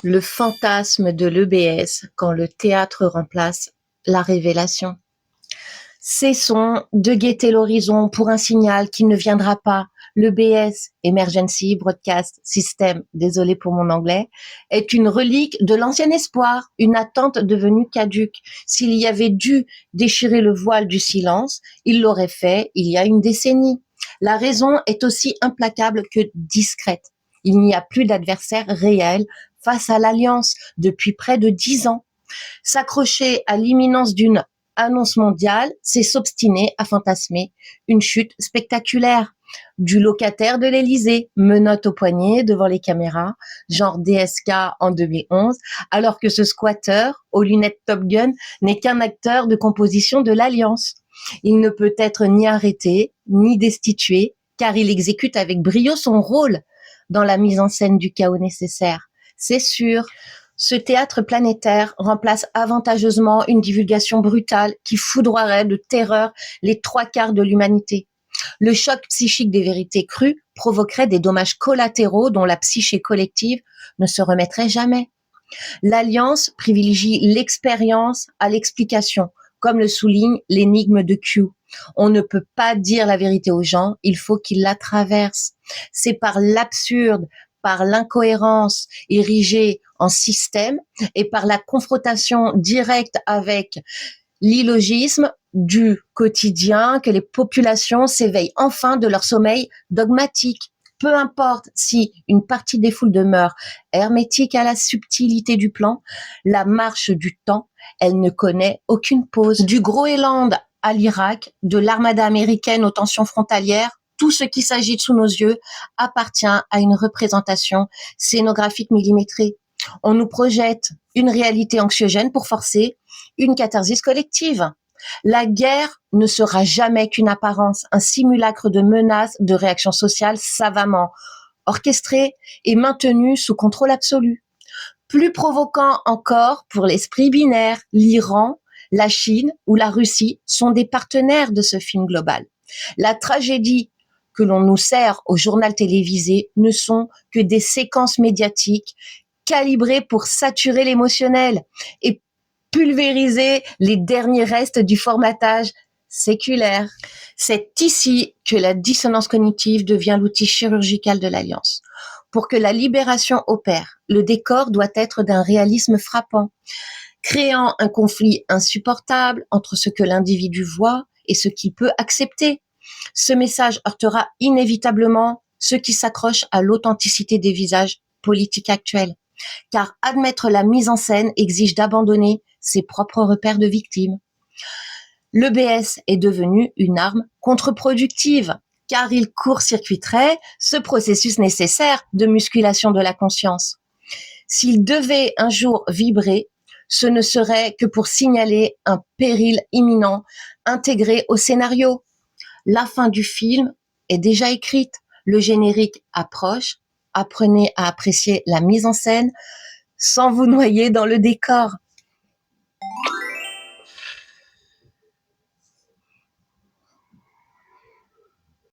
Le fantasme de l'EBS quand le théâtre remplace la révélation. Cessons de guetter l'horizon pour un signal qui ne viendra pas. L'EBS, Emergency Broadcast System, désolé pour mon anglais, est une relique de l'ancien espoir, une attente devenue caduque. S'il y avait dû déchirer le voile du silence, il l'aurait fait il y a une décennie. La raison est aussi implacable que discrète. Il n'y a plus d'adversaire réel face à l'Alliance depuis près de 10 ans. S'accrocher à l'imminence d'une annonce mondiale, c'est s'obstiner à fantasmer une chute spectaculaire. Du locataire de l'Élysée, menottes au poignet devant les caméras, genre DSK en 2011, alors que ce squatter aux lunettes Top Gun n'est qu'un acteur de composition de l'Alliance. Il ne peut être ni arrêté, ni destitué, car il exécute avec brio son rôle dans la mise en scène du chaos nécessaire. C'est sûr. Ce théâtre planétaire remplace avantageusement une divulgation brutale qui foudroierait de terreur les 3/4 de l'humanité. Le choc psychique des vérités crues provoquerait des dommages collatéraux dont la psyché collective ne se remettrait jamais. L'Alliance privilégie l'expérience à l'explication, comme le souligne l'énigme de Q. On ne peut pas dire la vérité aux gens, il faut qu'ils la traversent. C'est par l'absurde, par l'incohérence érigée en système et par la confrontation directe avec l'illogisme du quotidien que les populations s'éveillent enfin de leur sommeil dogmatique. Peu importe si une partie des foules demeure hermétique à la subtilité du plan, la marche du temps, elle ne connaît aucune pause. Du Groenland à l'Irak, de l'armada américaine aux tensions frontalières, tout ce qui s'agite sous nos yeux appartient à une représentation scénographique millimétrée. On nous projette une réalité anxiogène pour forcer une catharsis collective. La guerre ne sera jamais qu'une apparence, un simulacre de menace, de réaction sociale savamment orchestrée et maintenue sous contrôle absolu. Plus provoquant encore pour l'esprit binaire, l'Iran, la Chine ou la Russie sont des partenaires de ce film global. La tragédie que l'on nous sert au journal télévisé ne sont que des séquences médiatiques calibrées pour saturer l'émotionnel et pulvériser les derniers restes du formatage séculaire. C'est ici que la dissonance cognitive devient l'outil chirurgical de l'Alliance. Pour que la libération opère, le décor doit être d'un réalisme frappant, créant un conflit insupportable entre ce que l'individu voit et ce qu'il peut accepter. Ce message heurtera inévitablement ceux qui s'accrochent à l'authenticité des visages politiques actuels. Car admettre la mise en scène exige d'abandonner ses propres repères de victimes. L'EBS est devenu une arme contre-productive, car il court-circuiterait ce processus nécessaire de musculation de la conscience. S'il devait un jour vibrer, ce ne serait que pour signaler un péril imminent intégré au scénario. La fin du film est déjà écrite, le générique approche, apprenez à apprécier la mise en scène sans vous noyer dans le décor.